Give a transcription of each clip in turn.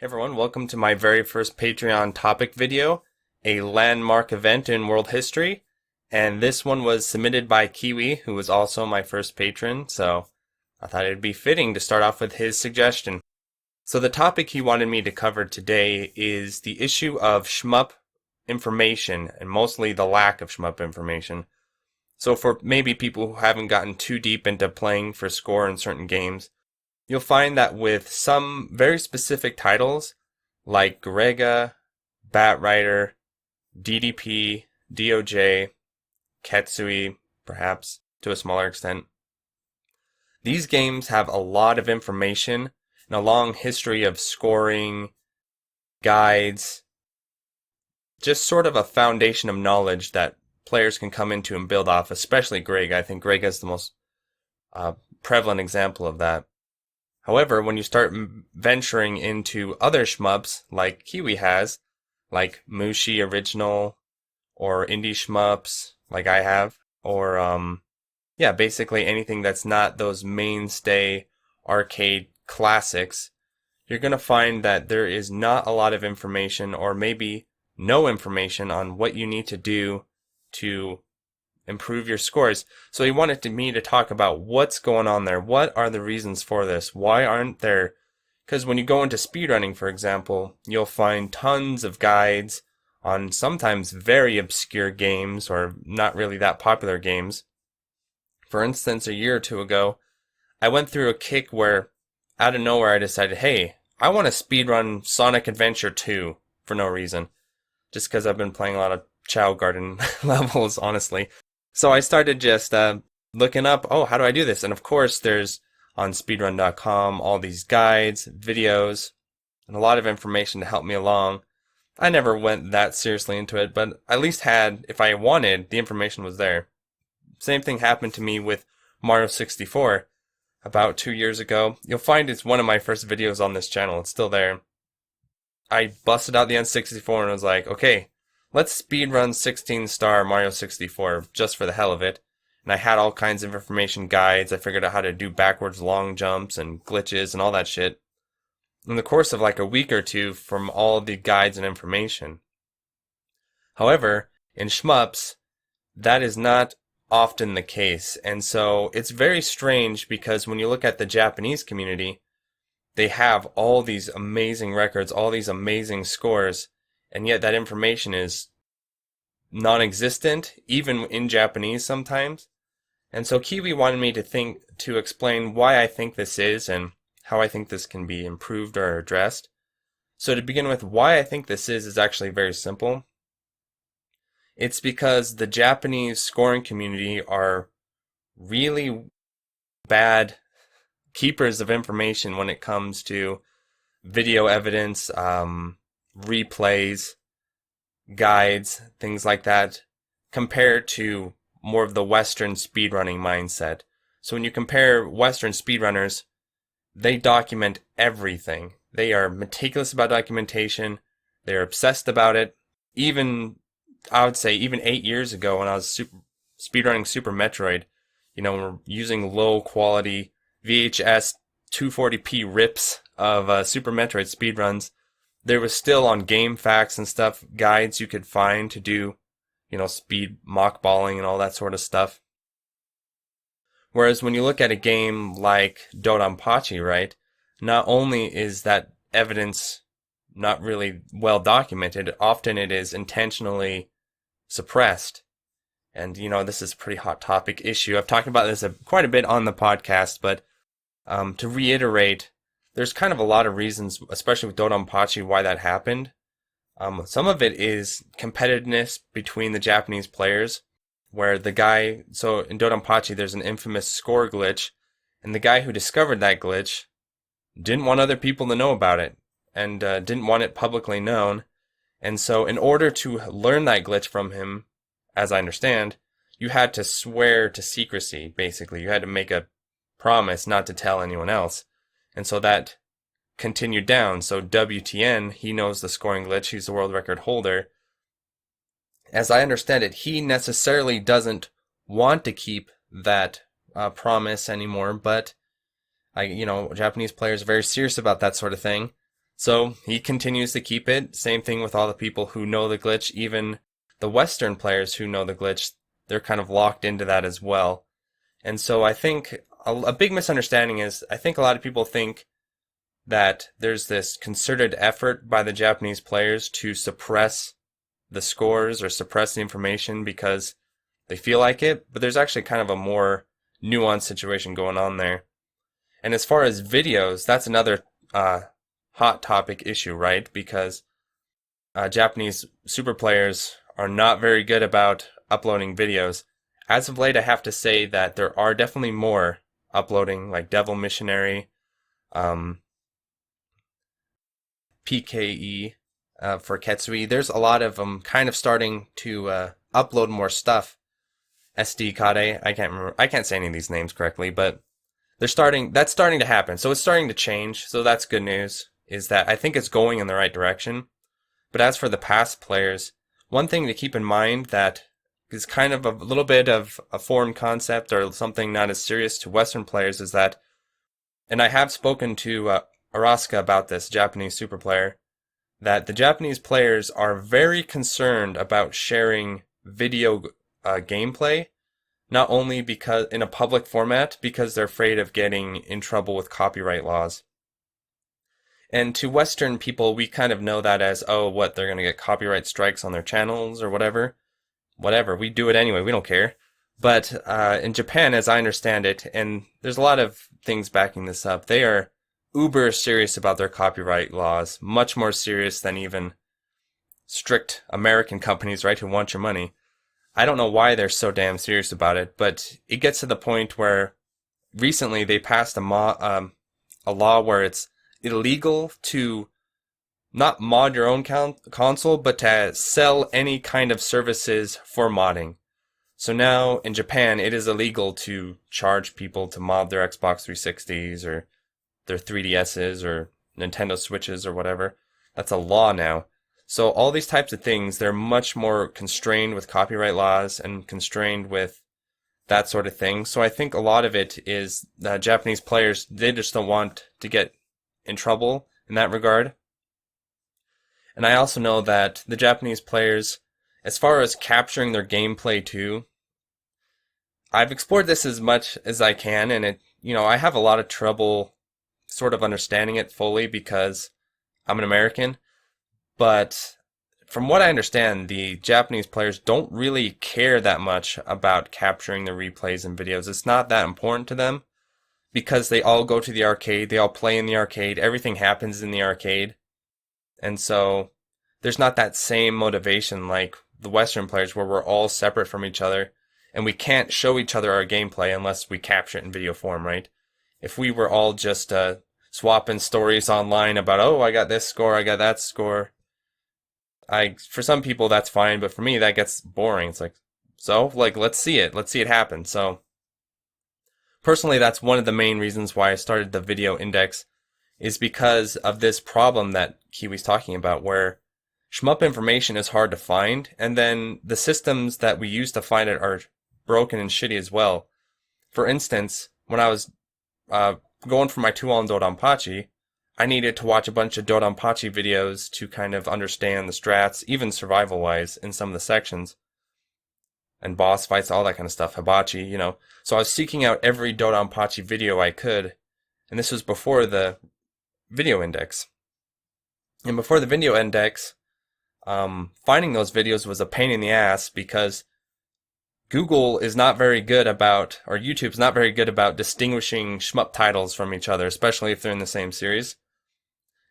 Hey everyone, welcome to my very first Patreon topic video, a landmark event in world history. And this one was submitted by Kiwi, who was also my first patron, so I thought it'd be fitting to start off with his suggestion. So the topic he wanted me to cover today is the issue of shmup information, and mostly the lack of shmup information. So for maybe people who haven't gotten too deep into playing for score in certain games, you'll find that with some very specific titles, like Garega, Batrider, DDP, DOJ, Ketsui, perhaps to a smaller extent, these games have a lot of information and a long history of scoring, guides, just sort of a foundation of knowledge that players can come into and build off, especially Garega. I think Garega is the most prevalent example of that. However, when you start venturing into other shmups like Kiwi has, like Mushi Original or Indie Shmups like I have, or basically anything that's not those mainstay arcade classics, you're going to find that there is not a lot of information, or maybe no information, on what you need to do to improve your scores. So he wanted me to talk about what's going on there. What are the reasons for this? Why aren't there? Because when you go into speedrunning, for example, you'll find tons of guides on sometimes very obscure games or not really that popular games. For instance, a year or two ago, I went through a kick where out of nowhere I decided, hey, I want to speedrun Sonic Adventure 2 for no reason. Just because I've been playing a lot of Chow Garden levels, honestly. So I started just looking up, how do I do this? And of course, there's on speedrun.com all these guides, videos, and a lot of information to help me along. I never went that seriously into it, but at least had, if I wanted, the information was there. Same thing happened to me with Mario 64 about 2 years ago. You'll find it's one of my first videos on this channel. It's still there. I busted out the N64 and was like, okay, let's speedrun 16-star Mario 64 just for the hell of it. And I had all kinds of information guides. I figured out how to do backwards long jumps and glitches and all that shit in the course of like a week or two from all the guides and information. However, in shmups, that is not often the case. And so it's very strange because when you look at the Japanese community, they have all these amazing records, all these amazing scores, and yet that information is non-existent, even in Japanese sometimes. And so Kiwi wanted me to explain why I think this is and how I think this can be improved or addressed. So to begin with, why I think this is actually very simple. It's because the Japanese scoring community are really bad keepers of information when it comes to video evidence, replays, guides, things like that, compared to more of the Western speedrunning mindset. So when you compare Western speedrunners, they document everything. They are meticulous about documentation. They're obsessed about it. I would say even 8 years ago when I was speedrunning Super Metroid, we're using low quality VHS 240p rips of Super Metroid speedruns. There was still on GameFAQs and stuff guides you could find to do, speed mockballing and all that sort of stuff. Whereas when you look at a game like Dodonpachi, right, not only is that evidence not really well documented, often it is intentionally suppressed. And, this is a pretty hot topic issue. I've talked about this quite a bit on the podcast, but to reiterate, there's kind of a lot of reasons, especially with Dodonpachi, why that happened. Some of it is competitiveness between the Japanese players, where so in Dodonpachi there's an infamous score glitch, and the guy who discovered that glitch didn't want other people to know about it, and didn't want it publicly known. And so in order to learn that glitch from him, as I understand, you had to swear to secrecy, basically. You had to make a promise not to tell anyone else. And so that continued down. So WTN, he knows the scoring glitch. He's the world record holder. As I understand it, he necessarily doesn't want to keep that promise anymore, but Japanese players are very serious about that sort of thing. So he continues to keep it. Same thing with all the people who know the glitch. Even the Western players who know the glitch, they're kind of locked into that as well. And so I think a big misunderstanding is I think a lot of people think that there's this concerted effort by the Japanese players to suppress the scores or suppress the information because they feel like it, but there's actually kind of a more nuanced situation going on there. And as far as videos, that's another hot topic issue, right? Because Japanese super players are not very good about uploading videos. As of late, I have to say that there are definitely more uploading, like Devil Missionary, PKE for Ketsui. There's a lot of them kind of starting to upload more stuff. SD Kade, I can't remember. I can't say any of these names correctly, but they're starting. That's starting to happen. So it's starting to change. So that's good news. Is that I think it's going in the right direction. But as for the past players, one thing to keep in mind that is kind of a little bit of a foreign concept or something not as serious to Western players is that, and I have spoken to Araska about this, Japanese super player, that the Japanese players are very concerned about sharing video gameplay, not only because in a public format, because they're afraid of getting in trouble with copyright laws. And to Western people, we kind of know that as, oh, what, they're going to get copyright strikes on their channels or whatever. Whatever, we do it anyway, we don't care. But in Japan, as I understand it, and there's a lot of things backing this up, they are uber serious about their copyright laws, much more serious than even strict American companies, right, who want your money. I don't know why they're so damn serious about it, but it gets to the point where recently they passed a law where it's illegal to not mod your own console, but to sell any kind of services for modding. So now in Japan, it is illegal to charge people to mod their Xbox 360s or their 3DSs or Nintendo Switches or whatever. That's a law now. So all these types of things, they're much more constrained with copyright laws and constrained with that sort of thing. So I think a lot of it is Japanese players, they just don't want to get in trouble in that regard. And I also know that the Japanese players, as far as capturing their gameplay too, I've explored this as much as I can, and I have a lot of trouble sort of understanding it fully because I'm an American. But from what I understand, the Japanese players don't really care that much about capturing the replays and videos. It's not that important to them because they all go to the arcade, they all play in the arcade, everything happens in the arcade. And so there's not that same motivation like the Western players where we're all separate from each other and we can't show each other our gameplay unless we capture it in video form, right? If we were all just swapping stories online about, oh, I got this score, I got that score, for some people that's fine, but for me that gets boring. It's like, so, let's see it happen. So personally, that's one of the main reasons why I started the video index, is because of this problem that Kiwi's talking about, where shmup information is hard to find, and then the systems that we use to find it are broken and shitty as well. For instance, when I was going for my 2-on Dodonpachi, I needed to watch a bunch of Dodonpachi videos to kind of understand the strats, even survival-wise, in some of the sections. And boss fights, all that kind of stuff, hibachi, So I was seeking out every Dodonpachi video I could, and this was before the video index. And before the video index, finding those videos was a pain in the ass because Google is not very good about, or YouTube's not very good about distinguishing shmup titles from each other, especially if they're in the same series.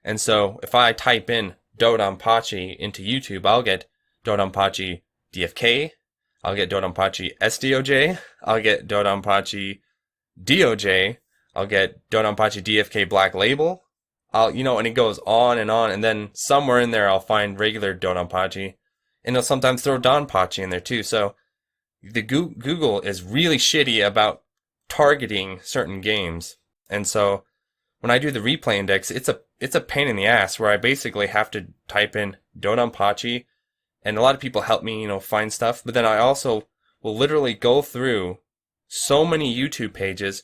And so if I type in Dodonpachi into YouTube, I'll get Dodonpachi DFK, I'll get Dodonpachi SDOJ, I'll get Dodonpachi DOJ, I'll get Dodonpachi DFK Black Label, and it goes on, and then somewhere in there I'll find regular Dodonpachi, and they'll sometimes throw Donpachi in there too. So the Google is really shitty about targeting certain games, and so when I do the replay index, it's a pain in the ass where I basically have to type in Dodonpachi, and a lot of people help me, find stuff, but then I also will literally go through so many YouTube pages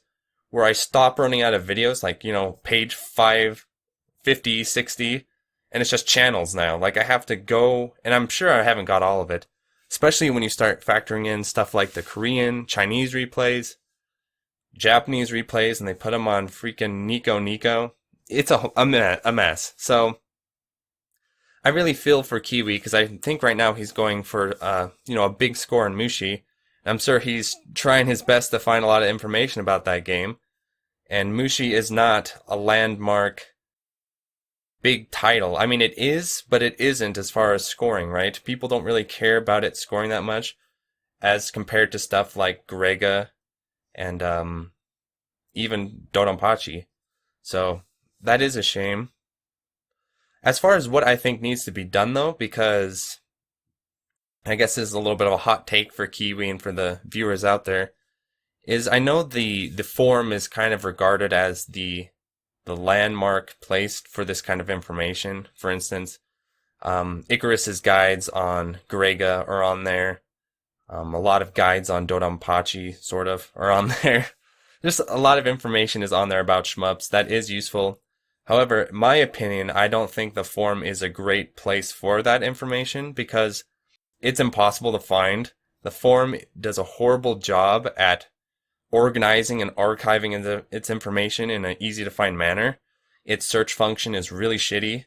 where I stop running out of videos, like, page 5 50, 60, and it's just channels now. Like I have to go, and I'm sure I haven't got all of it, especially when you start factoring in stuff like the Korean, Chinese replays, Japanese replays, and they put them on freaking Nico Nico. It's a mess. So I really feel for Kiwi because I think right now he's going for a big score in Mushi. I'm sure he's trying his best to find a lot of information about that game. And Mushi is not a landmark big title. I mean, it is, but it isn't as far as scoring, right? People don't really care about it scoring that much as compared to stuff like Grega and even Dodonpachi. So that is a shame. As far as what I think needs to be done, though, because I guess this is a little bit of a hot take for Kiwi and for the viewers out there, is I know the forum is kind of regarded as the landmark place for this kind of information. For instance, Icarus's guides on Grega are on there. A lot of guides on Dodonpachi sort of are on there. Just a lot of information is on there about shmups that is useful. However, in my opinion, I don't think the forum is a great place for that information because it's impossible to find. The forum does a horrible job at organizing and archiving its information in an easy to find manner. Its search function is really shitty.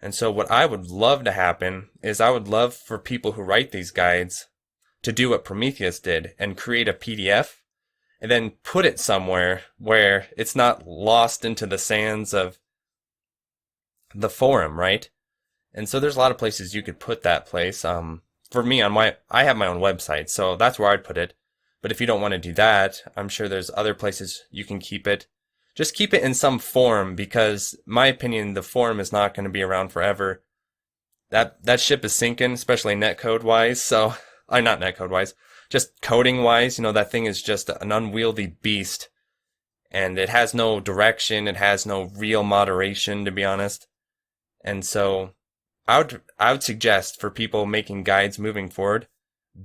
And so what I would love to happen is I would love for people who write these guides to do what Prometheus did and create a PDF and then put it somewhere where it's not lost into the sands of the forum, right? And so there's a lot of places you could put that place. For me, I have my own website, so that's where I'd put it. But if you don't want to do that, I'm sure there's other places you can keep it. Just keep it in some form because, in my opinion, the forum is not going to be around forever. That ship is sinking, especially netcode wise. So, not netcode wise, just coding wise. That thing is just an unwieldy beast, and it has no direction. It has no real moderation, to be honest. And so, I would suggest for people making guides moving forward,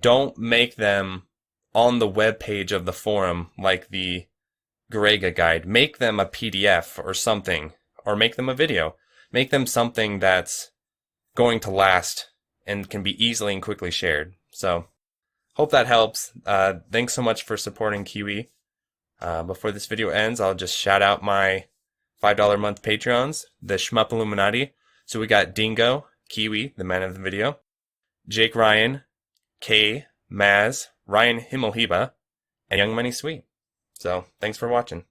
don't make them on the web page of the forum like the Grega guide. Make them a PDF or something, or make them a video. Make them something that's going to last and can be easily and quickly shared. So, hope that helps. Thanks so much for supporting Kiwi. Before this video ends, I'll just shout out my $5 a month Patreons, the Shmup Illuminati. So we got Dingo, Kiwi, the man of the video, Jake Ryan, Kay, Maz, Ryan Himmelheba, and Young Money Sweet. So, thanks for watching.